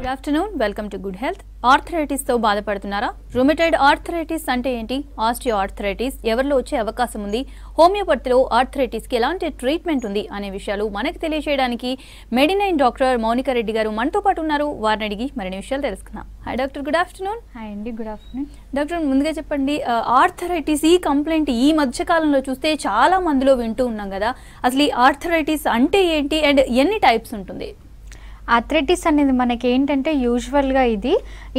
Good afternoon, welcome to good health. Arthritis తో బాధపడుతున్నారా? Rheumatoid arthritis అంటే ఏంటి? ఆస్టియో ఆర్థరైటిస్ ఎవరిలో వచ్చే అవకాశం ఉంది? హోమియోపతిలో ఆర్థరైటిస్ కి ఎలాంటి ట్రీట్మెంట్ ఉంది అనే విషయాలు మనకు తెలియజేయడానికి మెడినైన్ డాక్టర్ మౌనిక రెడ్డి గారు మనతో పాటు ఉన్నారు. వారిని అడిగి మరిన్ని విషయాలు తెలుసుకుందాం. Hi doctor, good afternoon. Hi అండి, గుడ్ ఆఫ్టర్నూన్. డాక్టర్, ముందుగా చెప్పండి, ఆర్థరైటిస్ ఈ కంప్లైంట్ ఈ మధ్య కాలంలో చూస్తే చాలా మందిలో వింటూ ఉన్నాం కదా. అసలు ఈ ఆర్థరైటిస్ అంటే ఏంటి అండ్ ఎన్ని టైప్స్ ఉంటుంది? ఆర్థరైటిస్ అనేది మనకి ఏంటంటే యూజువల్గా ఇది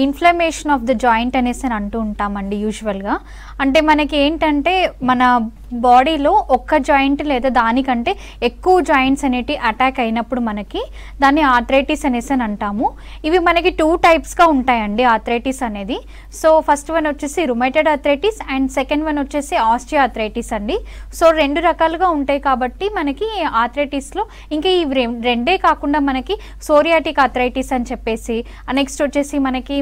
ఇన్ఫ్లమేషన్ ఆఫ్ ద జాయింట్ అనేసి అని అంటూ ఉంటామండి. యూజువల్గా అంటే మనకి ఏంటంటే మన బాడీలో ఒక్క జాయింట్ లేదా దానికంటే ఎక్కువ జాయింట్స్ అనేటి అటాక్ అయినప్పుడు మనకి దాన్ని ఆర్థరైటిస్ అనేసి అని అంటాము. ఇవి మనకి 2 టైప్స్గా ఉంటాయండి ఆర్థరైటిస్ అనేది. సో ఫస్ట్ వన్ వచ్చేసి rheumatoid arthritis and second one వచ్చేసి ఆస్టియో ఆర్థరైటిస్ అండి. సో 2 రకాలుగా ఉంటాయి కాబట్టి మనకి ఆర్థరైటిస్లో ఇంకా ఈ రెండే కాకుండా మనకి సోరియాటిక్ ఆర్థరైటిస్ అని చెప్పేసి, నెక్స్ట్ వచ్చేసి మనకి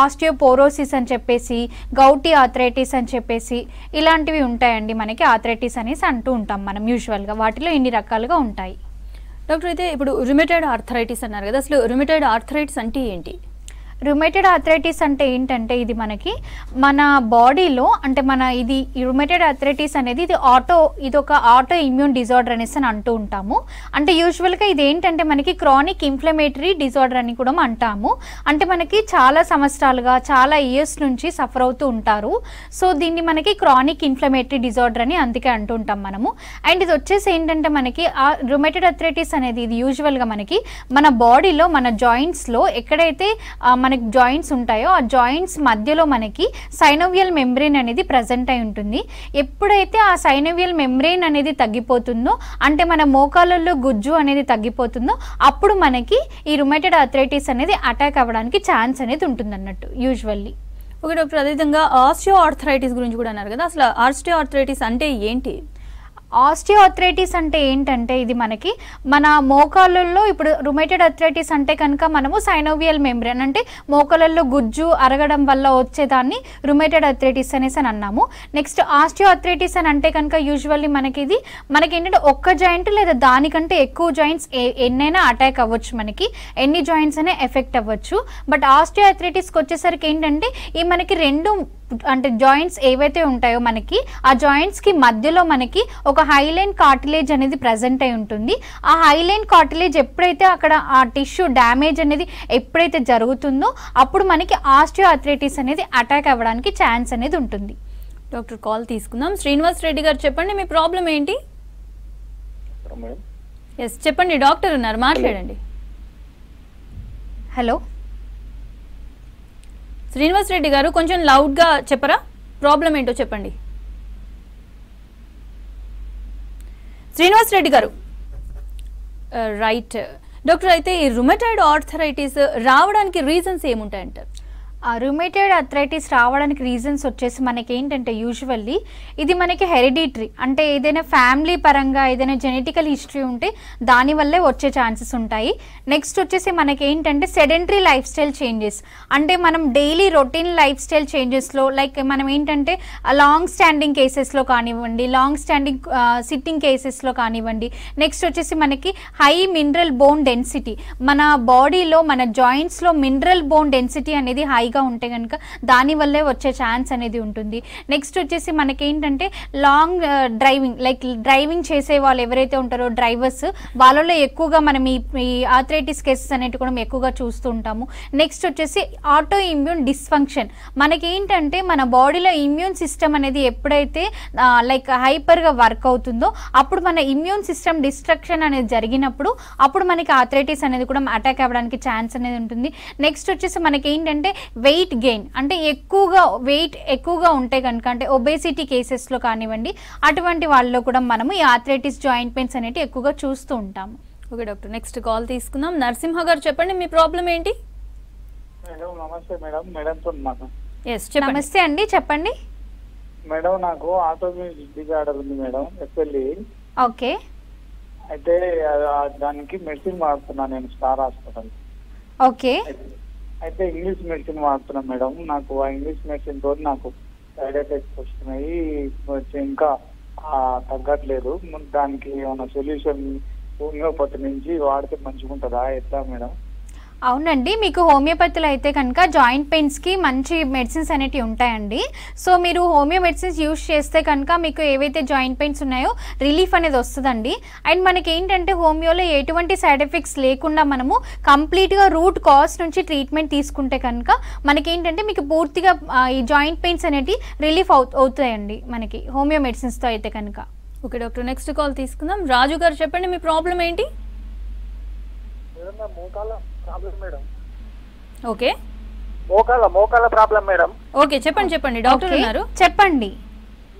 ఆస్టియోపోరోసిస్ అని చెప్పేసి, గౌటీ ఆర్థరైటిస్ అని చెప్పేసి ఇలాంటివి ఉంటాయండి. మనకి ఆర్థరైటిస్ అనేసి అంటూ ఉంటాం మనం యూజువల్గా. వాటిలో ఇన్ని రకాలుగా ఉంటాయి. డాక్టర్, అయితే ఇప్పుడు రుమటైడ్ ఆర్థరైటిస్ అన్నారు కదా, అసలు రుమటైడ్ ఆర్థరైటిస్ అంటే ఏంటి? రుమటైడ్ ఆర్థరైటిస్ అంటే ఏంటంటే ఇది మనకి మన బాడీలో అంటే మన ఇది రుమటైడ్ ఆర్థరైటిస్ అనేది ఇది ఒక ఆటో ఇమ్యూన్ డిజార్డర్ అనేసి అని అంటూ ఉంటాము. అంటే యూజువల్గా ఇది ఏంటంటే మనకి క్రానిక్ ఇన్ఫ్లమేటరీ డిజార్డర్ అని కూడా అంటాము. అంటే మనకి చాలా సంవత్సరాలుగా చాలా ఇయర్స్ నుంచి సఫర్ అవుతూ ఉంటారు. సో దీన్ని మనకి క్రానిక్ ఇన్ఫ్లమేటరీ డిజార్డర్ అని అందుకే అంటూ ఉంటాం మనము. అండ్ ఇది వచ్చేసి ఏంటంటే మనకి ఆ రుమటైడ్ ఆర్థరైటిస్ అనేది ఇది యూజువల్గా మనకి మన బాడీలో మన జాయింట్స్లో ఎక్కడైతే మనకి జాయింట్స్ ఉంటాయో ఆ జాయింట్స్ మధ్యలో మనకి సైనోవియల్ మెంబ్రెయిన్ అనేది ప్రజెంట్ అయి ఉంటుంది. ఎప్పుడైతే ఆ సైనోవియల్ మెంబ్రెయిన్ అనేది తగ్గిపోతుందో అంటే మన మోకాళ్ళల్లో గుజ్జు అనేది తగ్గిపోతుందో అప్పుడు మనకి ఈ రుమటైడ్ ఆర్థరైటిస్ అనేది అటాక్ అవ్వడానికి ఛాన్స్ అనేది ఉంటుంది అన్నట్టు యూజువల్లీ. ఓకే డాక్టర్, అదేవిధంగా ఆస్టియో ఆర్థరైటిస్ గురించి కూడా అన్నారు కదా, అసలు ఆస్టియో ఆర్థరైటిస్ అంటే ఏంటి? ఆస్టియో ఆర్థరైటిస్ అంటే ఏంటంటే ఇది మనకి మన మోకాళ్ళల్లో ఇప్పుడు రుమటైడ్ ఆర్థరైటిస్ అంటే కనుక మనము సైనోవియల్ మెంబ్రెయిన్ అంటే మోకాళ్ళల్లో గుజ్జు అరగడం వల్ల వచ్చేదాన్ని రుమటైడ్ ఆర్థరైటిస్ అనేసి అని అన్నాము. నెక్స్ట్ ఆస్టియో ఆర్థరైటిస్ అని అంటే కనుక యూజువల్లీ మనకి ఏంటంటే ఒక్క జాయింట్ లేదా దానికంటే ఎక్కువ జాయింట్స్ ఎన్నైనా అటాక్ అవ్వచ్చు, మనకి ఎన్ని జాయింట్స్ అయినా ఎఫెక్ట్ అవ్వచ్చు. బట్ ఆస్టియో ఆర్థరైటిస్కి వచ్చేసరికి ఏంటంటే ఈ మనకి 2 అంటే జాయింట్స్ ఏవైతే ఉంటాయో మనకి ఆ జాయింట్స్కి మధ్యలో మనకి ఒక హైలైన్ కార్టిలేజ్ అనేది ప్రజెంట్ అయి ఉంటుంది. ఆ హైలైన్ కార్టిలేజ్ ఎప్పుడైతే అక్కడ ఆ టిష్యూ డ్యామేజ్ అనేది ఎప్పుడైతే జరుగుతుందో అప్పుడు మనకి ఆస్టియో ఆర్థరైటిస్ అనేది అటాక్ అవ్వడానికి ఛాన్స్ అనేది ఉంటుంది. డాక్టర్, కాల్ తీసుకుందాం. శ్రీనివాస్ రెడ్డి గారు, చెప్పండి మీ ప్రాబ్లం ఏంటి? ఎస్ చెప్పండి, డాక్టర్ ఉన్నారు, మాట్లాడండి. హలో శ్రీనివాస్ రెడ్డి గారు, కొంచెం లౌడ్గా చెప్పరా, ప్రాబ్లం ఏంటో చెప్పండి. శ్రీనివాస్ రెడ్డి గారు, రైట్. డాక్టర్, అయితే ఈ రుమటైడ్ ఆర్థరైటిస్ రావడానికి రీజన్స్ ఏముంటాయంటారు? రుమటైడ్ ఆర్థరైటిస్ రావడానికి రీజన్స్ వచ్చేసి మనకి ఏంటంటే యూజువల్లీ ఇది మనకి హెరిడిటరీ అంటే ఏదైనా ఫ్యామిలీ పరంగా ఏదైనా జెనెటికల్ హిస్టరీ ఉంటే దానివల్లే వచ్చే ఛాన్సెస్ ఉంటాయి. నెక్స్ట్ వచ్చేసి మనకి ఏంటంటే సెడెంటరీ లైఫ్ స్టైల్ చేంజెస్ అంటే మనం డైలీ రొటీన్ లైఫ్ స్టైల్ చేంజెస్లో లైక్ మనం ఏంటంటే లాంగ్ స్టాండింగ్ కేసెస్లో కానివ్వండి, లాంగ్ స్టాండింగ్ సిట్టింగ్ కేసెస్లో కానివ్వండి, నెక్స్ట్ వచ్చేసి మనకి హై మినరల్ బోన్ డెన్సిటీ మన బాడీలో మన జాయింట్స్లో మినరల్ బోన్ డెన్సిటీ అనేది హై ఉంటే కనుక దానివల్లే వచ్చే ఛాన్స్ అనేది ఉంటుంది. నెక్స్ట్ వచ్చేసి మనకి ఏంటంటే లాంగ్ డ్రైవింగ్ చేసే వాళ్ళు ఎవరైతే ఉంటారో డ్రైవర్స్ వాళ్ళలో ఎక్కువగా మనం ఈ ఆర్థరైటిస్ కేసెస్ అనేవి కూడా ఎక్కువగా చూస్తూ ఉంటాము. నెక్స్ట్ వచ్చేసి ఆటో ఇమ్యూన్ డిస్ఫంక్షన్ మనకి ఏంటంటే మన బాడీలో ఇమ్యూన్ సిస్టమ్ అనేది ఎప్పుడైతే హైపర్గా వర్క్ అవుతుందో అప్పుడు మన ఇమ్యూన్ సిస్టమ్ డిస్ట్రక్షన్ అనేది జరిగినప్పుడు అప్పుడు మనకి ఆర్థరైటిస్ అనేది కూడా అటాక్ అవ్వడానికి ఛాన్స్ అనేది ఉంటుంది. నెక్స్ట్ వచ్చేసి మనకి ఏంటంటే వెయిట్ గెయిన్ అంటే వెయిట్ ఎక్కువగా ఉంటే కనుక అంటే ఒబేసిటీ కేసెస్లో కానివ్వండి అటువంటి వాళ్ళలో కూడా మనము ఈ ఆర్థరైటిస్ జాయింట్ పెయిన్స్ అనేవి ఎక్కువగా చూస్తూ ఉంటాము. ఓకే డాక్టర్, నెక్స్ట్ కాల్ తీసుకుందాం. నరసింహ గారు, చెప్పండి మీ ప్రాబ్లం ఏంటి? నమస్తే మేడం. నమస్తే అండి, చెప్పండి మేడం. నాకు ఆటోమిక్ డిజార్డర్ ఉంది మేడం, ఎస్ఎల్ఈ. ఓకే, అయితే దానికి మెడిసిన్ వాడుతున్నాను నేను స్టార్ హాస్పిటల్. ఓకే, అయితే ఇంగ్లీష్ మెడిసిన్ వాడుతున్నాను మేడం. నాకు ఆ ఇంగ్లీష్ మెడిసిన్ తోటి నాకు సైడ్ ఎఫెక్ట్స్ వస్తున్నాయి, ఇంకా తగ్గట్లేదు. దానికి ఏమైనా సొల్యూషన్ హోమియోపతి నుంచి వాడితే మంచిగా ఉంటుందా, ఎట్లా మేడం? అవునండి, మీకు హోమియోపతిలో అయితే కనుక జాయింట్ పెయిన్స్కి మంచి మెడిసిన్స్ అనేటివి ఉంటాయండి. సో మీరు హోమియో మెడిసిన్స్ యూస్ చేస్తే కనుక మీకు ఏవైతే జాయింట్ పెయిన్స్ ఉన్నాయో రిలీఫ్ అనేది వస్తుందండి. అండ్ మనకి ఏంటంటే హోమియోలో ఎటువంటి సైడ్ ఎఫెక్ట్స్ లేకుండా మనము కంప్లీట్గా రూట్ కాజ్ నుంచి ట్రీట్మెంట్ తీసుకుంటే కనుక మనకేంటంటే మీకు పూర్తిగా ఈ జాయింట్ పెయిన్స్ అనేవి రిలీఫ్ అవుతాయండి మనకి హోమియో మెడిసిన్స్తో అయితే కనుక. ఓకే డాక్టర్, నెక్స్ట్ కాల్ తీసుకుందాం. రాజు గారు చెప్పండి, మీ ప్రాబ్లం ఏంటి? ఓకే మోకాల ప్రాబ్లం మేడం. ఓకే చెప్పండి డాక్టర్ ఉన్నారు. చెప్పండి.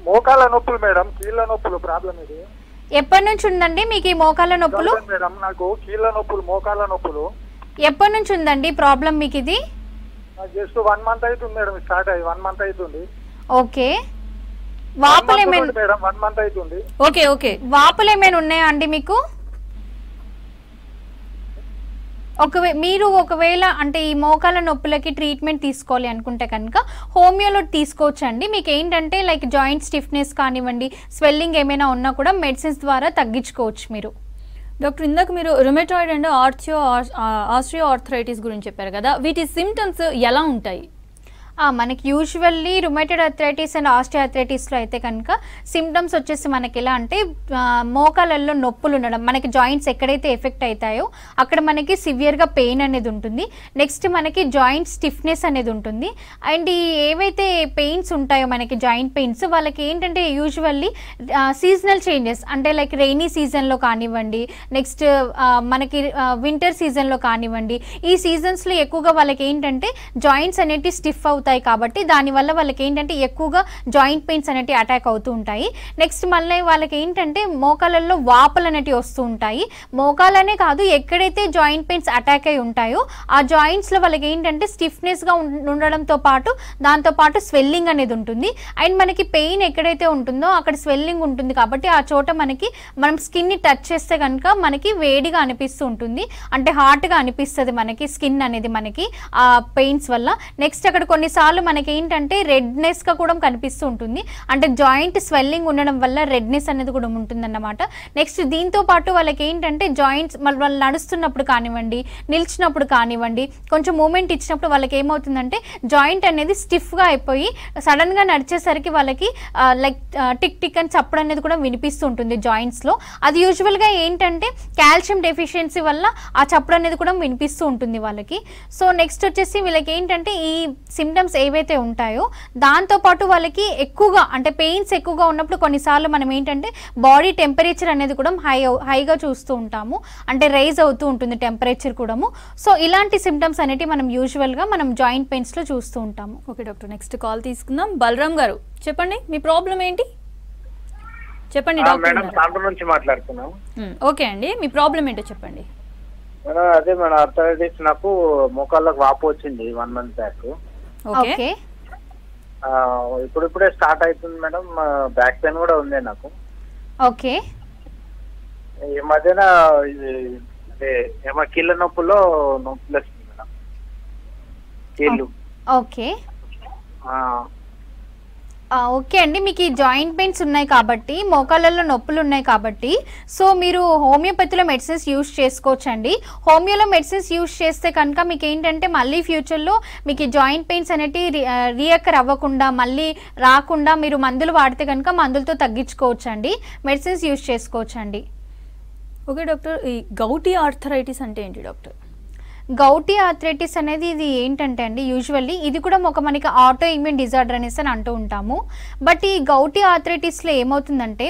మోకాల నొప్పులు మేడం, కీళ్ళ నొప్పులు ప్రాబ్లం ఇది. ఎప్పటి నుంచి ఉందండి మీకు ఈ మోకాల నొప్పులు? మేడం నాకు కీళ్ళ నొప్పులు, మోకాల నొప్పులు. ఎప్పటి నుంచి ఉందండి ప్రాబ్లం మీకు ఇది? జస్ట్ 1 month అవుతుంది మేడం, స్టార్ట్ అయ్యి 1 month అవుతుంది. ఓకే, వాపులు ఏమైనా మేడం 1 month అవుతుంది. ఓకే వాపులు ఏమైనా ఉన్నాయా అండి మీకు? మీరు ఒకవేళ అంటే ఈ మోకాల నొప్పులకి ట్రీట్మెంట్ తీసుకోవాలి అనుకుంటే కనుక హోమియోలో తీసుకోవచ్చు అండి. మీకు ఏంటంటే లైక్ జాయింట్ స్టిఫ్నెస్ కానివ్వండి, స్వెల్లింగ్ ఏమైనా ఉన్నా కూడా మెడిసిన్స్ ద్వారా తగ్గించుకోవచ్చు మీరు. డాక్టర్, ఇందాక మీరు రుమేటాయిడ్ అండ్ ఆస్ట్రియో ఆర్థరైటిస్ గురించి చెప్పారు కదా, వీటి సిమ్టమ్స్ ఎలా ఉంటాయి? మనకి usually rheumatoid arthritis and osteo ఆర్థరైటిస్లో అయితే కనుక సిమ్టమ్స్ వచ్చేసి మనకి ఎలా అంటే మోకాళ్ళల్లో నొప్పులు ఉండడం, మనకి జాయింట్స్ ఎక్కడైతే ఎఫెక్ట్ అవుతాయో అక్కడ మనకి సివియర్గా పెయిన్ అనేది ఉంటుంది. నెక్స్ట్ మనకి జాయింట్ స్టిఫ్నెస్ అనేది ఉంటుంది. అండ్ ఈ ఏవైతే పెయిన్స్ ఉంటాయో మనకి జాయింట్ పెయిన్స్ వాళ్ళకి ఏంటంటే యూజువల్లీ సీజనల్ చేంజెస్ అంటే లైక్ రెయినీ సీజన్లో కానివ్వండి, నెక్స్ట్ మనకి వింటర్ సీజన్లో కానివ్వండి, ఈ సీజన్స్లో ఎక్కువగా వాళ్ళకి ఏంటంటే జాయింట్స్ అనేవి స్టిఫ్ అవుతాయి కాబట్టి దానివల్ల వాళ్ళకి ఏంటంటే ఎక్కువగా జాయింట్ పెయిన్స్ అనేవి అటాక్ అవుతూ ఉంటాయి. నెక్స్ట్ మళ్ళీ వాళ్ళకి ఏంటంటే మోకాళ్ళల్లో వాపులు అనేవి వస్తూ ఉంటాయి. మోకాలనే కాదు, ఎక్కడైతే జాయింట్ పెయిన్స్ అటాక్ అయి ఉంటాయో ఆ జాయింట్స్లో వాళ్ళకి ఏంటంటే స్టిఫ్నెస్గా ఉండడంతో పాటు దాంతోపాటు స్వెల్లింగ్ అనేది ఉంటుంది. అండ్ మనకి పెయిన్ ఎక్కడైతే ఉంటుందో అక్కడ స్వెల్లింగ్ ఉంటుంది కాబట్టి ఆ చోట మనకి మనం స్కిన్ని టచ్ చేస్తే కనుక మనకి వేడిగా అనిపిస్తూ ఉంటుంది, అంటే హాట్గా అనిపిస్తుంది మనకి స్కిన్ అనేది మనకి ఆ పెయిన్స్ వల్ల. నెక్స్ట్ అక్కడ కొన్నిసార్లు మనకి ఏంటంటే రెడ్నెస్గా కూడా కనిపిస్తూ ఉంటుంది, అంటే జాయింట్ స్వెల్లింగ్ ఉండడం వల్ల రెడ్నెస్ అనేది కూడా ఉంటుందన్నమాట. నెక్స్ట్ దీంతో పాటు వాళ్ళకి ఏంటంటే జాయింట్స్ వాళ్ళు నడుస్తున్నప్పుడు కానివ్వండి, నిల్చినప్పుడు కానివ్వండి, కొంచెం మూమెంట్ ఇచ్చినప్పుడు వాళ్ళకి ఏమవుతుందంటే జాయింట్ అనేది స్టిఫ్గా అయిపోయి సడన్గా నడిచేసరికి వాళ్ళకి లైక్ టిక్ టిక్ అని చప్పుడు అనేది కూడా వినిపిస్తూ ఉంటుంది జాయింట్స్లో. అది యూజువల్గా ఏంటంటే కాల్షియం డెఫిషియన్సీ వల్ల ఆ చప్పుడు అనేది కూడా వినిపిస్తూ ఉంటుంది వాళ్ళకి. సో నెక్స్ట్ వచ్చేసి వీళ్ళకి ఏంటంటే ఈ సిమ్టమ్స్ ఏవైతే ఉంటాయో దాంతోపాటు వాళ్ళకి ఎక్కువగా అంటే పెయిన్స్ ఎక్కువగా ఉన్నప్పుడు కొన్నిసార్లు మనం ఏంటంటే బాడీ టెంపరేచర్ అనేది కూడా హైగా చూస్తూ ఉంటాము, అంటే రైజ్ అవుతూ ఉంటుంది టెంపరేచర్ కూడా. సో ఇలాంటి సిమ్టమ్స్ అనేవి మనం యూజువల్గా మనం జాయింట్ పెయిన్స్లో చూస్తూ ఉంటాము. ఓకే డాక్టర్, నెక్స్ట్ కాల్ తీసుకుందాం. బలరామ్ గారు చెప్పండి, మీ ప్రాబ్లం ఏంటి? చెప్పండి డాక్టర్. నుంచి మాట్లాడుతున్నాం. ఓకే అండి, మీ ప్రాబ్లం ఏంటో చెప్పండి. అదే మేడం, ఆర్థరైటిస్ నాకు మోకాళ్ళకు వాపు వచ్చింది 1 month బ్యాక్. ఓకే, ఇప్పుడిప్పుడే స్టార్ట్ అవుతుంది మేడం. బ్యాక్ పెయిన్ కూడా ఉంది నాకు. ఓకే, ఈ మధ్యన ఏమో కీళ్ళ నొప్పులు వస్తుంది మేడం, కీళ్ళు. ఓకే ఓకే అండి, మీకు ఈ జాయింట్ పెయిన్స్ ఉన్నాయి కాబట్టి, మోకాళ్ళల్లో నొప్పులు ఉన్నాయి కాబట్టి, సో మీరు హోమియోపతిలో మెడిసిన్స్ యూస్ చేసుకోవచ్చండి. హోమియోలో మెడిసిన్స్ యూస్ చేస్తే కనుక మీకు ఏంటంటే మళ్ళీ ఫ్యూచర్లో మీకు ఈ జాయింట్ పెయిన్స్ అనేవి రీఅక్కర్ అవ్వకుండా మళ్ళీ రాకుండా మీరు మందులు వాడితే కనుక మందులతో తగ్గించుకోవచ్చండి, మెడిసిన్స్ యూస్ చేసుకోవచ్చండి. ఓకే డాక్టర్, ఈ గౌటీ ఆర్థరైటిస్ అంటే ఏంటి డాక్టర్? గౌటీ ఆర్థరైటిస్ అనేది ఇది ఏంటంటే అండి యూజువల్లీ ఇది కూడా ఒక మనకి ఆటో ఇమ్యూన్ డిజార్డర్ అనేసి అని అంటూ ఉంటాము. బట్ ఈ గౌటీ ఆర్థరైటిస్లో ఏమవుతుందంటే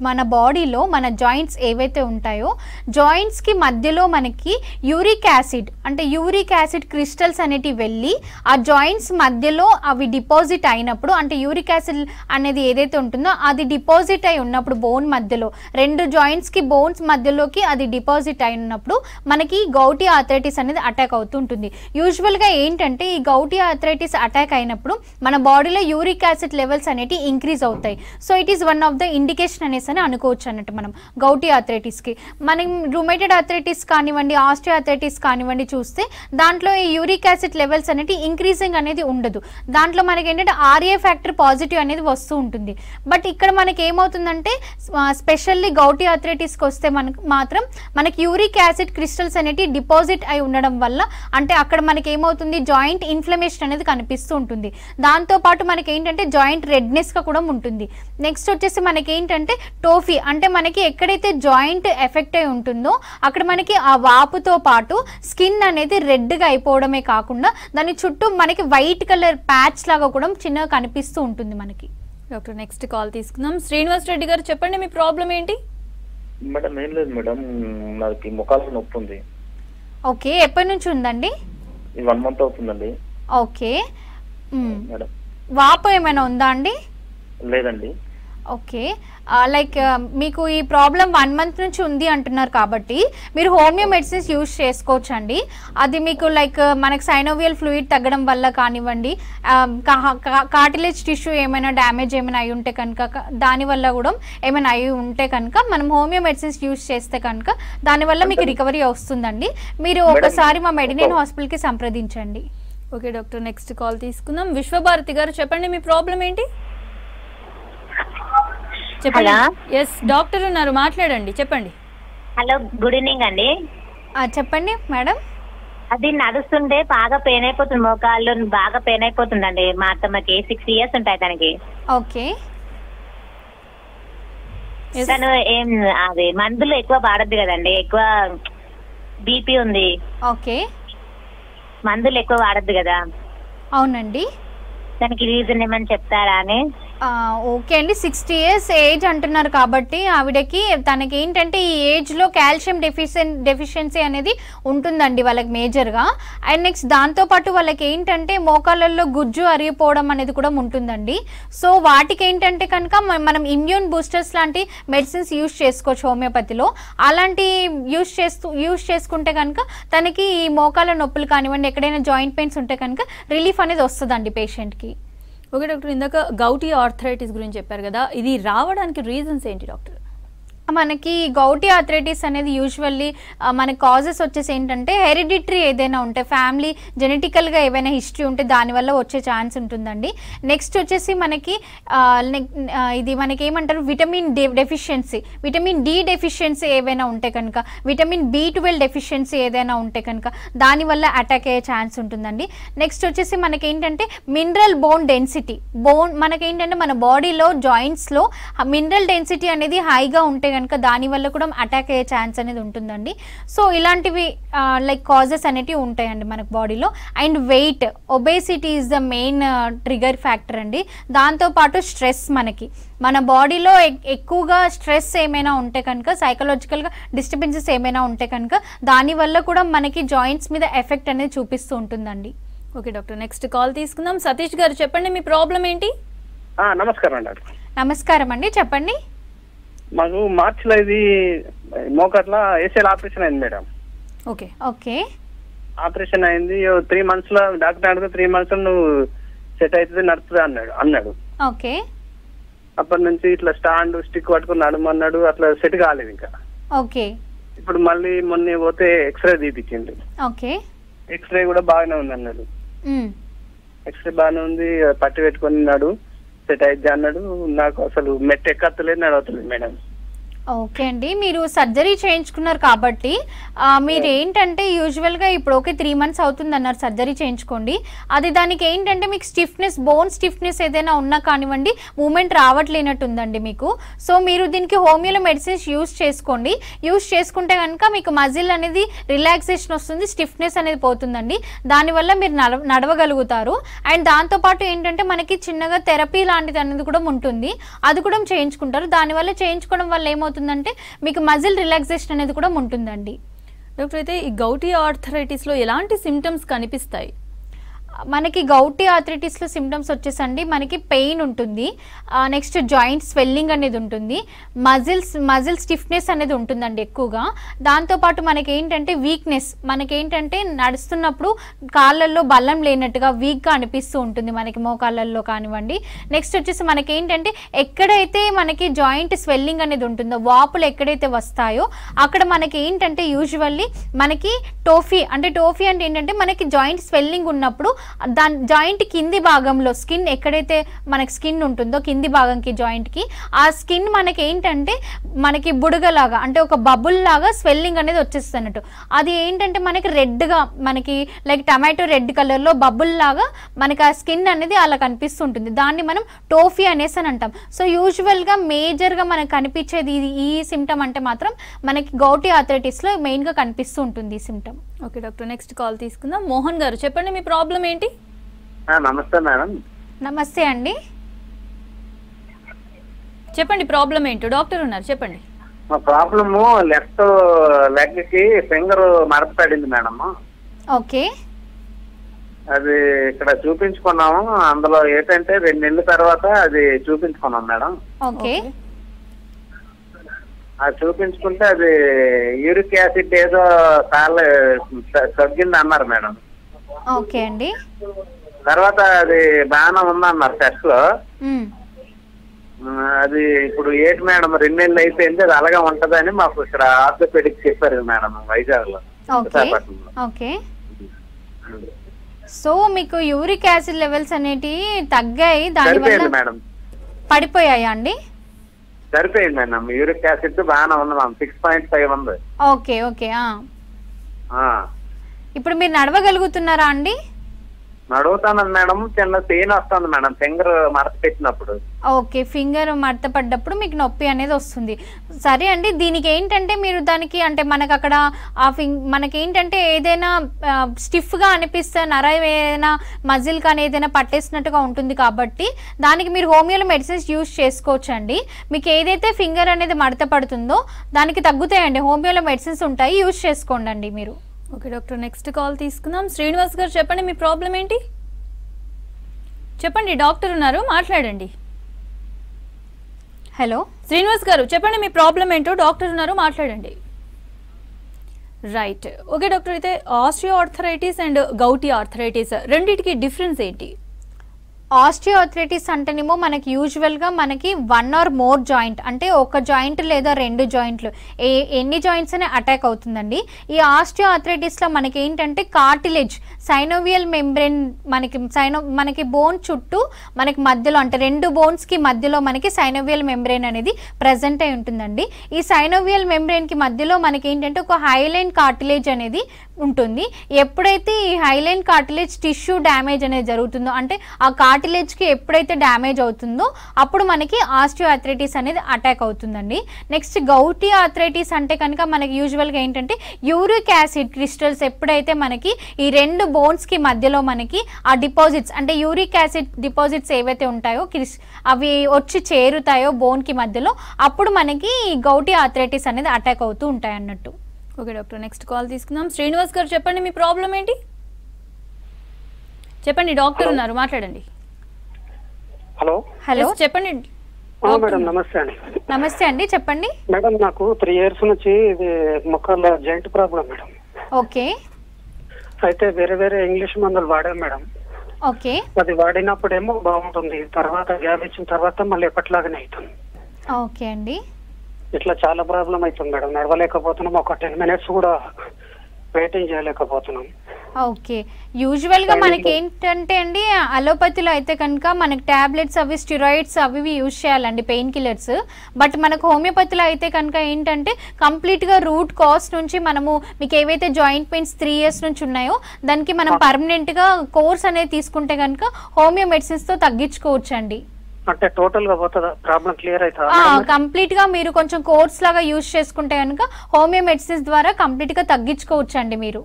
మన బాడీలో మన జాయింట్స్ ఏవైతే ఉంటాయో జాయింట్స్కి మధ్యలో మనకి యూరిక్ యాసిడ్ అంటే యూరిక్ యాసిడ్ క్రిస్టల్స్ అనేటివి వెళ్ళి ఆ జాయింట్స్ మధ్యలో అవి డిపాజిట్ అయినప్పుడు, అంటే యూరిక్ యాసిడ్ అనేది ఏదైతే ఉంటుందో అది డిపాజిట్ అయి ఉన్నప్పుడు బోన్ మధ్యలో 2 జాయింట్స్కి బోన్స్ మధ్యలోకి అది డిపాజిట్ అయినప్పుడు మనకి గౌటీ ఆర్థరైటిస్ అనేది అటాక్ అవుతుంటుంది. యూజువల్గా ఏంటంటే ఈ గౌటీ ఆర్థరైటిస్ అటాక్ అయినప్పుడు మన బాడీలో యూరిక్ యాసిడ్ లెవెల్స్ అనేవి ఇంక్రీజ్ అవుతాయి. So it is one of the indication అనేసి అని అనుకోవచ్చు అన్నట్టు మనం గౌటీ ఆర్థరైటిస్కి. మనం రుమేటెడ్ ఆర్థరైటిస్ కానివ్వండి, ఆస్టియో ఆర్థరైటిస్ కానివ్వండి చూస్తే దాంట్లో ఈ యూరిక్ యాసిడ్ లెవెల్స్ అనేది ఇంక్రీజింగ్ అనేది ఉండదు. దాంట్లో మనకి ఏంటంటే ఆర్ఏ ఫ్యాక్టర్ పాజిటివ్ అనేది వస్తూ ఉంటుంది. బట్ ఇక్కడ మనకి ఏమవుతుందంటే స్పెషల్లీ గౌటీ ఆర్థరైటిస్కి వస్తే మనకు మాత్రం మనకి యూరిక్ యాసిడ్ క్రిస్టల్స్ అనేవి డిపాజిట్ అయి ఉండడం వల్ల అంటే అక్కడ మనకి ఏమవుతుంది జాయింట్ ఇన్ఫ్లమేషన్ అనేది కనిపిస్తూ ఉంటుంది. దాంతోపాటు మనకి ఏంటంటే జాయింట్ రెడ్నెస్గా కూడా ఉంటుంది. నెక్స్ట్ వచ్చేసి మనకి ఏంటంటే టోఫీ అంటే మనకి ఎక్కడైతే జాయింట్ ఎఫెక్ట్ అయి ఉంటుందో అక్కడ మనకి ఆ వాపుతో పాటు స్కిన్ అనేది రెడ్గా అయిపోవడమే కాకుండా దాని చుట్టూ మనకి వైట్ కలర్ ప్యాచ్ లాగా కూడా చిన్నగా కనిపిస్తూ ఉంటుంది మనకి. డాక్టర్ నెక్స్ట్ కాల్ తీసుకుందాం. శ్రీనివాస్ రెడ్డి గారు చెప్పండి, మీ ప్రాబ్లం ఏంటి? మేడం ఏం లేదు మేడం, నాకు మొక్కలు నొప్పి ఉంది. ఓకే, ఎప్పటి నుంచి ఉందండి? 1 month అవుతుందండి. ఓకే, మేడం వాపు ఏమైనా ఉందా అండి? లేదండి. ఓకే, లైక్ మీకు ఈ ప్రాబ్లం 1 month నుంచి ఉంది అంటున్నారు కాబట్టి మీరు హోమియో మెడిసిన్స్ యూజ్ చేసుకోవచ్చు అండి. అది మీకు లైక్ మనకి సైనోవియల్ ఫ్లూయిడ్ తగ్గడం వల్ల కానివ్వండి, కార్టిలేజ్ టిష్యూ ఏమైనా డ్యామేజ్ ఏమైనా అయి ఉంటే కనుక దానివల్ల కూడా ఏమైనా అయి ఉంటే కనుక మనం హోమియో మెడిసిన్స్ యూజ్ చేస్తే కనుక దానివల్ల మీకు రికవరీ వస్తుందండి. మీరు ఒకసారి మా మెడినైన్ హాస్పిటల్కి సంప్రదించండి. ఓకే డాక్టర్ నెక్స్ట్ కాల్ తీసుకుందాం. విశ్వభారతి గారు చెప్పండి, మీ ప్రాబ్లం ఏంటి? చెప్పండి. ఎస్ డాక్టర్ ఉన్నారు, మాట్లాడండి, చెప్పండి. హలో, గుడ్ ఈవినింగ్ అండి. చెప్పండి మేడం. అది నడుస్తుంటే బాగా పెయిన్ అయిపోతుంది, మోకాళ్ళు బాగా పెయిన్ అయిపోతుందండి. మా అత్తమ్మకి 6 years ఉంటాయి తనకి. ఓకే, తను ఏం అది మందులు ఎక్కువ వాడద్దు కదండి, ఎక్కువ బీపీ ఉంది. ఓకే, మందులు ఎక్కువ వాడద్దు కదా. అవునండి. దానికి రీజన్ ఏమని చెప్తారా అని. ఓకే అండి, 60 years ఏజ్ అంటున్నారు కాబట్టి ఆవిడకి తనకి ఏంటంటే ఈ ఏజ్లో కాల్షియం డెఫిషియన్సీ అనేది ఉంటుందండి వాళ్ళకి మేజర్గా. అండ్ నెక్స్ట్ దాంతోపాటు వాళ్ళకి ఏంటంటే మోకాళ్ళల్లో గుజ్జు అరిగిపోవడం అనేది కూడా ఉంటుందండి. సో వాటికి ఏంటంటే కనుక మనం ఇమ్యూన్ బూస్టర్స్ లాంటి మెడిసిన్స్ యూజ్ చేసుకోవచ్చు హోమియోపతిలో. అలాంటి యూజ్ చేసుకుంటే కనుక తనకి ఈ మోకాళ్ళ నొప్పులు కానివ్వండి, ఎక్కడైనా జాయింట్ పెయిన్స్ ఉంటే కనుక రిలీఫ్ అనేది వస్తుందండి పేషెంట్కి. ఓకే డాక్టర్, ఇందాక గౌటీ ఆర్థరైటిస్ గురించి చెప్పారు కదా, ఇది రావడానికి రీజన్స్ ఏంటి డాక్టర్? మనకి గౌటీ ఆర్థరైటిస్ అనేది యూజువల్లీ మన కాజెస్ వచ్చేసి ఏంటంటే హెరిడిటరీ ఏదైనా ఉంటే ఫ్యామిలీ జెనెటికల్గా ఏవైనా హిస్టరీ ఉంటే దానివల్ల వచ్చే ఛాన్స్ ఉంటుందండి. నెక్స్ట్ వచ్చేసి మనకి ఇది మనకి ఏమంటారు విటమిన్ డి డెఫిషియన్సీ ఏవైనా ఉంటే కనుక, విటమిన్ B12 డెఫిషియన్సీ ఏదైనా ఉంటే కనుక దానివల్ల అటాక్ అయ్యే ఛాన్స్ ఉంటుందండి. నెక్స్ట్ వచ్చేసి మనకి ఏంటంటే మినరల్ బోన్ డెన్సిటీ, మనకేంటంటే మన బాడీలో జాయింట్స్లో మినరల్ డెన్సిటీ అనేది హైగా ఉంటే కనుక దానివల్ల కూడా అటాక్ అయ్యే ఛాన్స్ అనేది ఉంటుందండి. సో ఇలాంటివి లైక్ కాజెస్ అనేటివి ఉంటాయండి మనకు బాడీలో. And weight, obesity is the main trigger factor అండి. దాంతోపాటు స్ట్రెస్, మన బాడీలో ఎక్కువగా స్ట్రెస్ ఏమైనా ఉంటే కనుక, సైకలాజికల్గా డిస్టర్బెన్సెస్ ఏమైనా ఉంటే కనుక దానివల్ల కూడా మనకి జాయింట్స్ మీద ఎఫెక్ట్ అనేది చూపిస్తూ ఉంటుందండి. ఓకే డాక్టర్ నెక్స్ట్ కాల్ తీసుకుందాం. సతీష్ గారు చెప్పండి, మీ ప్రాబ్లం ఏంటి? నమస్కారం అండి. నమస్కారం అండి, చెప్పండి. మాకు మార్చిలో ఇది మోకట్ల ఏసీఎల్ ఆపరేషన్ అయింది మేడం. ఓకే ఓకే, ఆపరేషన్ అయింది 3 months లో డాక్టర్ అడిగితే 3 months నువ్వు సెట్ అవుతుంది నడుతుంది అన్నాడు. ఓకే, అప్పటి నుంచి ఇట్లా స్టాండ్ స్టిక్ పట్టుకుని నడమన్నాడు, అట్లా సెట్ కాలేదు ఇంకా. ఓకే, ఇప్పుడు మళ్ళీ మొన్న పోతే ఎక్స్రే తీపిచ్చింది. ఓకే, ఎక్స్రే కూడా బాగానే ఉంది అన్నాడు. ఎక్స్రే బాగానే ఉంది, పట్టి పెట్టుకుని ఉన్నాడు, సెట్ అయితే అన్నాడు. నాకు అసలు మెట్ ఎక్కలేదు, నడవట్లేదు మేడం. ఓకే అండి, మీరు సర్జరీ చేయించుకున్నారు కాబట్టి మీరు ఏంటంటే యూజువల్గా ఇప్పుడు ఓకే 3 months అవుతుంది అన్నారు సర్జరీ చేయించుకోండి. అది దానికి ఏంటంటే మీకు స్టిఫ్నెస్, బోన్ స్టిఫ్నెస్ ఏదైనా ఉన్నా కానివ్వండి, మూమెంట్ రావట్లేనట్టు ఉందండి మీకు. సో మీరు దీనికి హోమియోలో మెడిసిన్స్ యూజ్ చేసుకోండి. యూజ్ చేసుకుంటే కనుక మీకు మజిల్ అనేది రిలాక్సేషన్ వస్తుంది, స్టిఫ్నెస్ అనేది పోతుందండి. దానివల్ల మీరు నడవగలుగుతారు. అండ్ దాంతోపాటు ఏంటంటే మనకి చిన్నగా థెరపీ లాంటిది అనేది కూడా ఉంటుంది, అది కూడా చేయించుకుంటారు. దానివల్ల చేయించుకోవడం వల్ల ఏమవుతుందంటే మీకు మజిల్ రిలాక్సేషన్ అనేది కూడా ఉంటుందండి. డాక్టర్ అయితే ఈ గౌటీ ఆర్థరైటిస్లో ఎలాంటి సిమ్టమ్స్ కనిపిస్తాయి? మనకి గౌటీ ఆర్థరైటిస్లో సిమ్టమ్స్ వచ్చేసండి మనకి పెయిన్ ఉంటుంది, నెక్స్ట్ జాయింట్ స్వెల్లింగ్ అనేది ఉంటుంది, మజిల్ స్టిఫ్నెస్ అనేది ఉంటుందండి ఎక్కువగా. దాంతోపాటు మనకి ఏంటంటే వీక్నెస్, మనకేంటంటే నడుస్తున్నప్పుడు కాళ్ళల్లో బలం లేనట్టుగా వీక్గా అనిపిస్తూ ఉంటుంది మనకి మోకాళ్ళల్లో కానివ్వండి. నెక్స్ట్ వచ్చేసి మనకి ఏంటంటే ఎక్కడైతే మనకి జాయింట్ స్వెల్లింగ్ అనేది ఉంటుందో, వాపులు ఎక్కడైతే వస్తాయో అక్కడ మనకి ఏంటంటే యూజువల్లీ మనకి టోఫీ అంటే ఏంటంటే మనకి జాయింట్ స్వెల్లింగ్ ఉన్నప్పుడు దాని జాయింట్ కింది భాగంలో స్కిన్ ఎక్కడైతే మనకి స్కిన్ ఉంటుందో కింది భాగంకి జాయింట్కి ఆ స్కిన్ మనకి ఏంటంటే మనకి బుడగలాగా అంటే ఒక బబుల్ లాగా స్వెల్లింగ్ అనేది వచ్చేస్తున్నట్టు. అది ఏంటంటే మనకి రెడ్గా మనకి లైక్ టమాటో రెడ్ కలర్లో బబుల్ లాగా మనకి ఆ స్కిన్ అనేది అలా కనిపిస్తుంటుంది. దాన్ని మనం టోఫీ అనేసి అని అంటాం. సో యూజువల్గా మేజర్గా మనకు కనిపించేది ఈ సిమ్టమ్ అంటే మాత్రం మనకి గౌటీ ఆర్థరైటిస్లో మెయిన్గా కనిపిస్తూ ఉంటుంది ఈ symptom. Okay doctor, next call తీసుకుందాం. మోహన్ గారు చెప్పండి, మీ ప్రాబ్లం ఏంటి? నమస్తే మేడం. నమస్తే అండి, చెప్పండి ప్రాబ్లం ఏంటో. డాక్టర్ ఉన్నారు, చెప్పండి. మా ప్రాబ్లము లెఫ్ట్ లెగ్ కి ఫింగర్ మడత పడింది మేడం. ఓకే, అది ఇక్కడ చూపించుకున్నాము. అందులో ఏంటంటే 2 నెలల తర్వాత అది చూపించుకున్నాం మేడం. ఓకే, అది చూపించుకుంటే అది యూరిక్ యాసిడ్ ఏదో చాలా తగ్గింది అన్నారు మేడం. ఓకే అండి. తర్వాత అది బాగానే ఉందన్నారు టెస్ట్ లో. అది ఇప్పుడు ఏంటి మేడం 2 నెలలు అయిపోయింది, అది అలాగే ఉంటదని మాకు ఇక్కడ ఆర్థోపెడిక్ చెప్పారు మేడం వైజాగ్ లో, విశాఖపట్నంలో. ఓకే, సో మీకు యూరిక్ యాసిడ్ లెవెల్స్ అనేటివి తగ్గాయి, దానివల్ల మేడం పడిపోయాయా అండి? సరిపోయింది మేడం. యూరిక్ యాసిడ్ బాగానే ఉంది మ్యామ్, 6.5 ఉంది. Okay okay. ఇప్పుడు మీరు నడవగలుగుతున్నారా అండి? నడుగుతాను మేడం, చిన్న పెయిన్ వస్తుంది మేడం ఫింగర్ మడత పెట్టినప్పుడు. ఓకే, ఫింగర్ మడత పడ్డప్పుడు మీకు నొప్పి అనేది వస్తుంది. సరే అండి, దీనికి ఏంటంటే మీరు దానికి అంటే మనకు అక్కడ మనకి ఏంటంటే ఏదైనా స్టిఫ్గా అనిపిస్తే ఏదైనా మజిల్ కానీ ఏదైనా పట్టేసినట్టుగా ఉంటుంది కాబట్టి దానికి మీరు హోమియోలో మెడిసిన్స్ యూజ్ చేసుకోవచ్చు అండి. మీకు ఏదైతే ఫింగర్ అనేది మడత పడుతుందో దానికి తగ్గుతాయండి, హోమియోలో మెడిసిన్స్ ఉంటాయి, యూజ్ చేసుకోండి అండి మీరు. ఓకే డాక్టర్, నెక్స్ట్ కాల్ తీసుకుందాం. శ్రీనివాస్ గారు చెప్పండి, మీ ప్రాబ్లం ఏంటి? చెప్పండి, డాక్టర్ ఉన్నారు, మాట్లాడండి. హలో శ్రీనివాస్ గారు చెప్పండి, మీ ప్రాబ్లం ఏంటో, డాక్టర్ ఉన్నారు, మాట్లాడండి. రైట్, ఓకే డాక్టర్, అయితే osteo arthritis and gouty arthritis రెండింటికి డిఫరెన్స్ ఏంటి? ఆస్టియోఆర్థరైటిస్ అంటేనేమో మనకి యూజువల్గా మనకి 1 or more జాయింట్ అంటే ఒక జాయింట్ లేదా 2 జాయింట్లు ఎన్ని జాయింట్స్ అనే అటాక్ అవుతుందండి. ఈ ఆస్టియోఆర్థరైటిస్లో మనకి ఏంటంటే కార్టిలేజ్ సైనోవియల్ మెంబ్రెయిన్ మనకి బోన్ చుట్టూ మనకి మధ్యలో అంటే 2 బోన్స్కి మధ్యలో మనకి సైనోవియల్ మెంబ్రెయిన్ అనేది ప్రజెంట్ అయి ఉంటుందండి. ఈ సైనోవియల్ మెంబ్రెయిన్కి మధ్యలో మనకి ఏంటంటే ఒక హైలైన్ కార్టిలేజ్ అనేది ఉంటుంది. ఎప్పుడైతే ఈ హైలైన్ కార్టిలేజ్ టిష్యూ డ్యామేజ్ అనేది జరుగుతుందో అంటే ఆ కార్టిలేజ్కి ఎప్పుడైతే డ్యామేజ్ అవుతుందో అప్పుడు మనకి ఆస్టియోఆర్థరైటిస్ అనేది అటాక్ అవుతుందండి. నెక్స్ట్ గౌటీ ఆర్థరైటిస్ అంటే కనుక మనకి యూజువల్గా ఏంటంటే యూరిక్ యాసిడ్ క్రిస్టల్స్ ఎప్పుడైతే మనకి ఈ 2 బోన్స్కి మధ్యలో మనకి ఆ డిపాజిట్స్ అంటే యూరిక్ యాసిడ్ డిపాజిట్స్ ఏవైతే ఉంటాయో అవి వచ్చి చేరుతాయో బోన్కి మధ్యలో అప్పుడు మనకి గౌటీ ఆర్థరైటిస్ అనేది అటాక్ అవుతూ ఉంటాయి అన్నట్టు. ఓకే డాక్టర్, నెక్స్ట్ కాల్ తీసుకుందాం. శ్రీనివాస్ గారు చెప్పండి, మీ ప్రాబ్లం ఏంటి? చెప్పండి, డాక్టర్ ఉన్నారు, మాట్లాడండి. హలో హలో చెప్పండి మేడం. నమస్తే అండి. నమస్తే అండి, చెప్పండి మేడం. నాకు 3 years నుంచి ఇది మొక్కల జాయింట్ ప్రాబ్లం మేడం. ఓకే, అయితే వేరే ఇంగ్లీష్ మందులు వాడాం మేడం. ఓకే, అది వాడినప్పుడేమో బాగుంటుంది, తర్వాత గ్యాప్ ఇచ్చిన తర్వాత మళ్ళీ ఎప్పటిలాగానే అవుతుంది. ఓకే అండి. ఇట్లా చాలా ప్రాబ్లం అవుతుంది మేడం, నడవలేకపోతున్నాం, ఒక 10 minutes కూడా వెయిటింగ్ చేయలేకపోతున్నాం. ఓకే, యూజువల్గా మనకి ఏంటంటే అండి అలోపతిలో అయితే కనుక మనకి టాబ్లెట్స్ అవి స్టిరాయిడ్స్ అవి యూజ్ చేయాలండి, పెయిన్ కిల్లర్స్. బట్ మనకు హోమియోపతిలో అయితే కనుక ఏంటంటే కంప్లీట్గా రూట్ కాజ్ నుంచి మనము మీకు ఏవైతే జాయింట్ పెయిన్స్ 3 years నుంచి ఉన్నాయో దానికి మనం పర్మనెంట్గా కోర్స్ అనేది తీసుకుంటే కనుక హోమియో మెడిసిన్స్తో తగ్గించుకోవచ్చు అండి. అంటే టోటల్ గా పోతుందా ప్రాబ్లం క్లియర్ అవుతుందా? కంప్లీట్ గా మీరు కొంచెం కోర్స్ లాగా యూజ్ చేసుకుంటే కనుక హోమియో మెడిసిన్స్ ద్వారా కంప్లీట్ గా తగ్గించుకోవచ్చు అండి మీరు.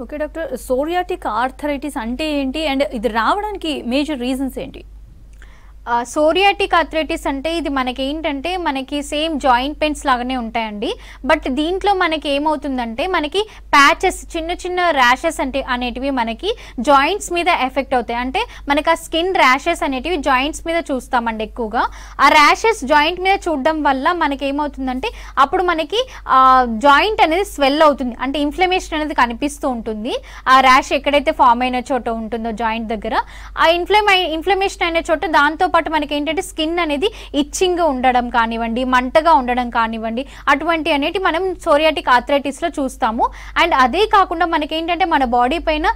ఓకే డాక్టర్, సోరియాటిక్ ఆర్థరైటిస్ అంటే ఏంటి అండ్ ఇది రావడానికి మేజర్ రీజన్స్ ఏంటి? సోరియాటిక్ ఆర్థరైటిస్ అంటే ఇది మనకి ఏంటంటే మనకి సేమ్ జాయింట్ పెయిన్స్ లాగానే ఉంటాయండి. బట్ దీంట్లో మనకి ఏమవుతుందంటే మనకి ప్యాచెస్ చిన్న చిన్న ర్యాషెస్ అంటే అనేటివి మనకి జాయింట్స్ మీద ఎఫెక్ట్ అవుతాయి. అంటే మనకి ఆ స్కిన్ ర్యాషెస్ అనేటివి జాయింట్స్ మీద చూస్తామండి ఎక్కువగా. ఆ ర్యాషెస్ జాయింట్ మీద చూడడం వల్ల మనకి ఏమవుతుందంటే అప్పుడు మనకి జాయింట్ అనేది స్వెల్ అవుతుంది, అంటే ఇన్ఫ్లమేషన్ అనేది కనిపిస్తూ ఉంటుంది. ఆ ర్యాష్ ఎక్కడైతే ఫామ్ అయిన చోట ఉంటుందో జాయింట్ దగ్గర ఆ ఇన్ఫ్లమేషన్ అయిన చోట దాంతో పాటు మనకి ఏంటంటే స్కిన్ అనేది ఇచ్చింగ్ ఉండడం కానివ్వండి, మంటగా ఉండడం కానివ్వండి, అటువంటి అనేటి మనం సోరియాటిక్ ఆర్థరైటిస్లో చూస్తాము. అండ్ అదే కాకుండా మనకి ఏంటంటే మన బాడీ పైన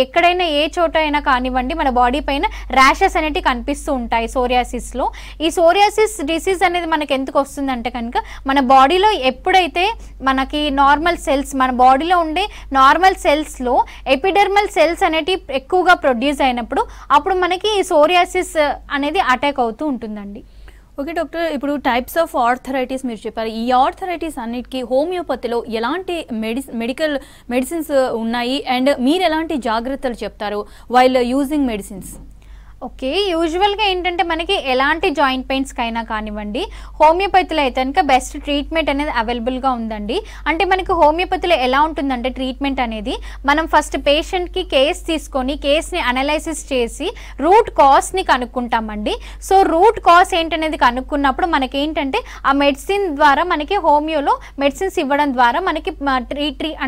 ఎక్కడైనా ఏ చోట అయినా కానివ్వండి మన బాడీ పైన ర్యాషెస్ అనేవి కనిపిస్తూ ఉంటాయి సోరియాసిస్లో. ఈ సోరియాసిస్ డిసీజ్ అనేది మనకి ఎందుకు వస్తుందంటే కనుక మన బాడీలో ఎప్పుడైతే మనకి నార్మల్ సెల్స్, మన బాడీలో ఉండే నార్మల్ సెల్స్లో ఎపిడెర్మల్ సెల్స్ అనేటివి ఎక్కువగా ప్రొడ్యూస్ అయినప్పుడు అప్పుడు మనకి ఈ సోరియాసిస్ అనేది అటాక్ అవుతూ ఉంటుందండి. ఓకే డాక్టర్, ఇప్పుడు టైప్స్ ఆఫ్ ఆర్థరైటిస్ మీరు చెప్పారు. ఈ ఆర్థరైటిస్ అన్నిటికీ హోమియోపతిలో ఎలాంటి మెడికల్ మెడిసిన్స్ ఉన్నాయి అండ్ మీరు ఎలాంటి జాగ్రత్తలు చెప్తారు వైల్ యూజింగ్ మెడిసిన్స్? ఓకే, యూజువల్గా ఏంటంటే మనకి ఎలాంటి జాయింట్ పెయిన్స్కి అయినా కానివ్వండి హోమియోపతిలో అయితే కనుక బెస్ట్ ట్రీట్మెంట్ అనేది అవైలబుల్గా ఉందండి. అంటే మనకి హోమియోపతిలో ఎలా ఉంటుందంటే ట్రీట్మెంట్ అనేది మనం ఫస్ట్ పేషెంట్కి కేస్ తీసుకొని కేస్ని అనలైసిస్ చేసి రూట్ కాజ్ని కనుక్కుంటామండి. సో రూట్ కాజ్ ఏంటనేది కనుక్కున్నప్పుడు మనకి ఏంటంటే ఆ మెడిసిన్ ద్వారా మనకి హోమియోలో మెడిసిన్స్ ఇవ్వడం ద్వారా మనకి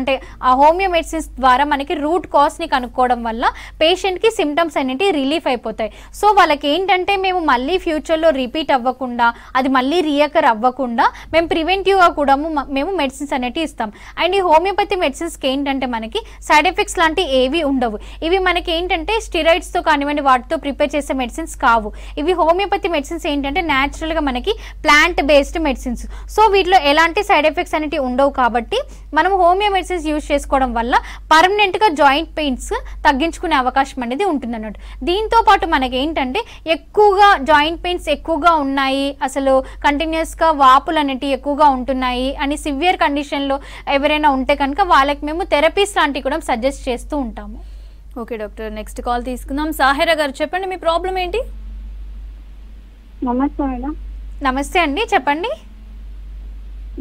అంటే ఆ హోమియో మెడిసిన్స్ ద్వారా మనకి రూట్ కాజ్ని కనుక్కోవడం వల్ల పేషెంట్కి సిమ్టమ్స్ అనేవి రిలీఫ్ అయిపోతాయి. సో వాళ్ళకి ఏంటంటే మేము మళ్ళీ ఫ్యూచర్లో రిపీట్ అవ్వకుండా, అది మళ్ళీ రియకర్ అవ్వకుండా మేము ప్రివెంటివ్గా కూడా మేము మెడిసిన్స్ అనేవి ఇస్తాం. అండ్ ఈ హోమియోపతి మెడిసిన్స్కి ఏంటంటే మనకి సైడ్ ఎఫెక్ట్స్ లాంటివి ఏవి ఉండవు. ఇవి మనకి ఏంటంటే స్టిరాయిడ్స్తో కానివ్వండి వాటితో ప్రిపేర్ చేసే మెడిసిన్స్ కావు. ఇవి హోమియోపతి మెడిసిన్స్ ఏంటంటే న్యాచురల్గా మనకి ప్లాంట్ బేస్డ్ మెడిసిన్స్. సో వీటిలో ఎలాంటి సైడ్ ఎఫెక్ట్స్ అనేవి ఉండవు కాబట్టి మనం హోమియో మెడిసిన్స్ యూజ్ చేసుకోవడం వల్ల పర్మనెంట్గా జాయింట్ పెయిన్స్ తగ్గించుకునే అవకాశం అనేది ఉంటుంది అన్నట్టు. దీంతో పాటు మనకి ఏంటంటే ఎక్కువగా జాయింట్ పెయిన్స్ ఎక్కువగా ఉన్నాయి, అసలు కంటిన్యూస్గా వాపులు అనేటివి ఎక్కువగా ఉంటున్నాయి అని సివియర్ కండిషన్లో ఎవరైనా ఉంటే కనుక వాళ్ళకి మేము థెరపీస్ లాంటివి కూడా సజెస్ట్ చేస్తూ ఉంటాము. ఓకే డాక్టర్, నెక్స్ట్ కాల్ తీసుకుందాం. సాహిరా గారు చెప్పండి, మీ ప్రాబ్లం ఏంటి? నమస్తే మేడం. నమస్తే అండి, చెప్పండి.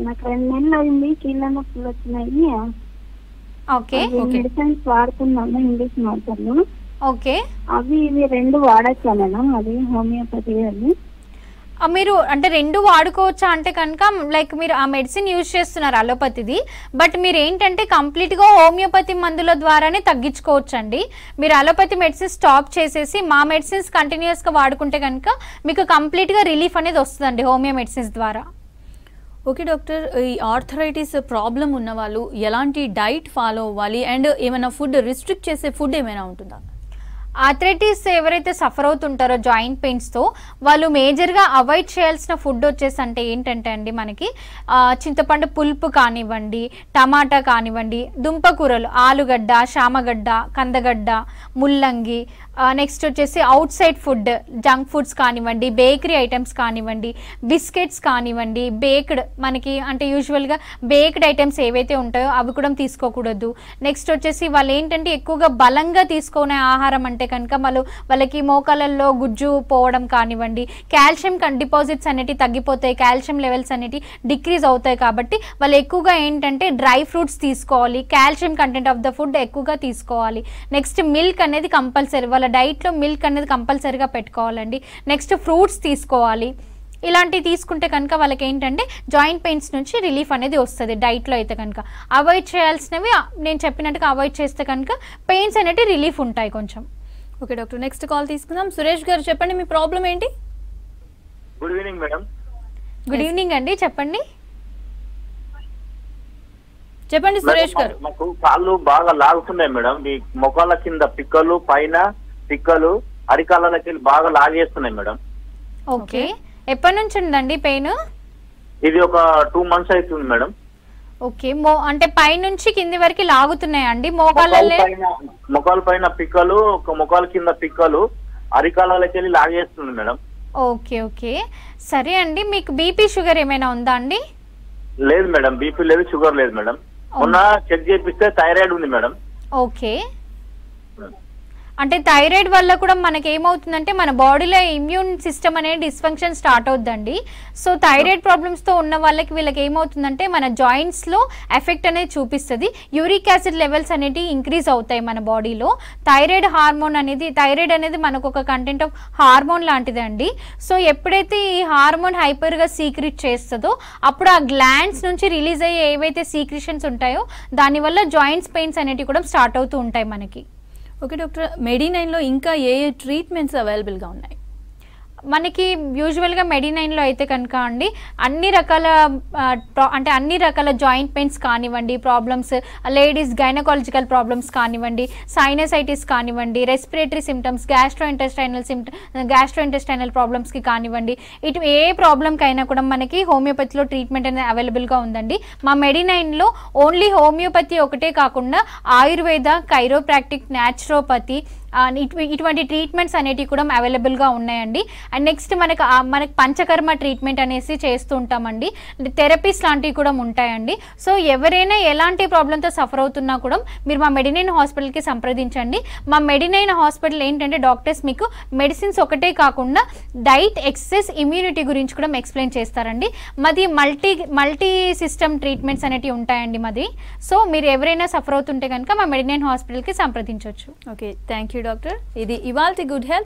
నాకు 2 నెలలు అయింది, కీళ్ళ నొప్పులు వచ్చినాయి. ఓకే, మెడిసిన్స్ వాడుతున్నాము, ఇంగ్లీష్ మాత్రలు. ఓకే, అవి ఇవి 2 వాడచ్చా మేడం? అది హోమియోపతి అది మీరు అంటే 2 వాడుకోవచ్చా అంటే కనుక లైక్ మీరు ఆ మెడిసిన్ యూజ్ చేస్తున్నారు అలోపతిది, బట్ మీరు ఏంటంటే కంప్లీట్గా హోమియోపతి మందుల ద్వారానే తగ్గించుకోవచ్చండి. మీరు అలోపతి మెడిసిన్ స్టాప్ చేసేసి మా మెడిసిన్స్ కంటిన్యూస్గా వాడుకుంటే కనుక మీకు కంప్లీట్గా రిలీఫ్ అనేది వస్తుందండి హోమియో మెడిసిన్స్ ద్వారా. ఓకే డాక్టర్, ఈ ఆర్థరైటిస్ ప్రాబ్లం ఉన్న వాళ్ళు ఎలాంటి డైట్ ఫాలో అవ్వాలి అండ్ ఏమైనా ఫుడ్ రిస్ట్రిక్ట్ చేసే ఫుడ్ ఏమైనా ఉంటుందా? ఆర్థరైటిస్ ఎవరైతే సఫర్ అవుతుంటారో జాయింట్ పెయిన్స్తో వాళ్ళు మేజర్గా అవాయిడ్ చేయాల్సిన ఫుడ్ వచ్చేసి అంటే ఏంటంటే అండి మనకి చింతపండు పులుపు కానివ్వండి, టమాటా కానివ్వండి, దుంపకూరలు ఆలుగడ్డ, శామగడ్డ, కందగడ్డ, ముల్లంగి, నెక్స్ట్ వచ్చేసి out side food junk foods కానివ్వండి, బేకరీ ఐటమ్స్ కానివ్వండి, బిస్కెట్స్ కానివ్వండి, బేక్డ్ మనకి అంటే యూజువల్గా బేక్డ్ ఐటమ్స్ ఏవైతే ఉంటాయో అవి కూడా తీసుకోకూడదు. నెక్స్ట్ వచ్చేసి వాళ్ళు ఏంటంటే ఎక్కువగా బలంగా తీసుకునే ఆహారం అంటే కనుక వాళ్ళకి మోకాళ్ళల్లో గుజ్జు పోవడం కానివ్వండి, కాల్షియం డిపాజిట్స్ అనేవి తగ్గిపోతాయి, కాల్షియం లెవెల్స్ అనేవి డిక్రీజ్ అవుతాయి. కాబట్టి వాళ్ళు ఎక్కువగా ఏంటంటే డ్రై ఫ్రూట్స్ తీసుకోవాలి, calcium content of the food ఎక్కువగా తీసుకోవాలి. నెక్స్ట్ మిల్క్ అనేది కంపల్సరీ, వాళ్ళ డైట్లో మిల్క్ అనేది కంపల్సరీగా పెట్టుకోవాలండి. నెక్స్ట్ ఫ్రూట్స్ తీసుకోవాలి. ఇలాంటివి తీసుకుంటే కనుక వాళ్ళకి ఏంటంటే జాయింట్ పెయిన్స్ నుంచి రిలీఫ్ అనేది వస్తుంది. డైట్లో అయితే కనుక అవాయిడ్ చేయాల్సినవి నేను చెప్పినట్టుగా అవాయిడ్ చేస్తే కనుక పెయిన్స్ అనేవి రిలీఫ్ ఉంటాయి కొంచెం. ఓకే డాక్టర్, నెక్స్ట్ కాల్ తీసుకుందాం. సురేష్ గారు చెప్పండి, మీ ప్రాబ్లం ఏంటి? Good evening madam. Good evening అండి, చెప్పండి. చెప్పండి సురేష్ గారు. మాకు కాళ్ళు బాగా లాగుతున్నాయి మేడం, ఈ మొక్కల కింద పిక్కలు, పైన పిక్కలు, అరికాళ్ళకి బాగా లాగేస్తున్నాయి మేడం. ఓకే, ఎప్పటి నుంచి ఉందండి పెయిన్? ఇది ఒక 2 months అవుతుంది మేడం. ఓకే, అంటే పై నుంచి కింది వరకు లాగుతున్నాయండి మొక్కల పైన పిక్కలు, మొక్కల కింద పిక్కలు, అరికాళ్ళకి వెళ్ళి లాగేస్తుంది మేడం. ఓకే ఓకే, సరే అండి. మీకు బీపీ షుగర్ ఏమైనా ఉందా అండి? లేదు మేడం, బీపీ లేదు, షుగర్ లేదు మేడం. మొన్న చెక్ చేపిస్తే థైరాయిడ్ ఉంది మేడం. ఓకే, అంటే థైరాయిడ్ వల్ల కూడా మనకి ఏమవుతుందంటే మన బాడీలో ఇమ్యూన్ సిస్టమ్ అనేది డిస్ఫంక్షన్ స్టార్ట్ అవుతుందండి. సో థైరాయిడ్ ప్రాబ్లమ్స్తో ఉన్న వాళ్ళకి వీళ్ళకి ఏమవుతుందంటే మన జాయింట్స్లో ఎఫెక్ట్ అనేది చూపిస్తుంది. యూరిక్ యాసిడ్ లెవెల్స్ అనేవి ఇంక్రీజ్ అవుతాయి మన బాడీలో. థైరాయిడ్ అనేది మనకు ఒక కంటెంట్ ఆఫ్ హార్మోన్ లాంటిది అండి. సో ఎప్పుడైతే ఈ హార్మోన్ హైపర్గా సీక్రెట్ చేస్తుందో అప్పుడు ఆ గ్లాండ్స్ నుంచి రిలీజ్ అయ్యే ఏవైతే సీక్రెషన్స్ ఉంటాయో దానివల్ల జాయింట్స్ పెయిన్స్ అనేవి కూడా స్టార్ట్ అవుతూ ఉంటాయి మనకి. ఓకే డాక్టర్, మెడినైన్లో ఇంకా ఏ ట్రీట్మెంట్స్ అవైలబుల్గా ఉన్నాయి? మనకి యూజువల్గా మెడినైన్లో అయితే కనుక అండి అన్ని రకాల అంటే అన్ని రకాల జాయింట్ పెయిన్స్ కానివ్వండి, ప్రాబ్లమ్స్, లేడీస్ గైనకాలజికల్ ప్రాబ్లమ్స్ కానివ్వండి, సైనసైటిస్ కానివ్వండి, రెస్పిరేటరీ సిమ్టమ్స్, గ్యాస్ట్రోఇంటెస్టైనల్ ప్రాబ్లమ్స్కి కానివ్వండి, ఇటు ఏ ప్రాబ్లంకైనా కూడా మనకి హోమియోపతిలో ట్రీట్మెంట్ అనేది అవైలబుల్గా ఉందండి. మా మెడినైన్లో ఓన్లీ హోమియోపతి ఒకటే కాకుండా ఆయుర్వేద, కైరోప్రాక్టిక్, న్యాచురోపతి ఇటువంటి ట్రీట్మెంట్స్ అనేటివి కూడా అవైలబుల్గా ఉన్నాయండి. అండ్ నెక్స్ట్ మనకి పంచకర్మ ట్రీట్మెంట్ అనేసి చేస్తూ ఉంటామండి. థెరపీస్ లాంటివి కూడా ఉంటాయండి. సో ఎవరైనా ఎలాంటి ప్రాబ్లంతో సఫర్ అవుతున్నా కూడా మీరు మా మెడినైన్ హాస్పిటల్కి సంప్రదించండి. మా మెడినైన్ హాస్పిటల్ ఏంటంటే డాక్టర్స్ మీకు మెడిసిన్స్ ఒకటే కాకుండా డైట్, ఎక్సర్సైజ్, ఇమ్యూనిటీ గురించి కూడా ఎక్స్ప్లెయిన్ చేస్తారండి. మాది మల్టీ సిస్టమ్ ట్రీట్మెంట్స్ అనేటివి ఉంటాయండి మాది. సో మీరు ఎవరైనా సఫర్ అవుతుంటే కనుక మా మెడినైన్ హాస్పిటల్కి సంప్రదించవచ్చు. Okay, thank you doctor. ఇది ఇవాల్టి గుడ్ హెల్త్.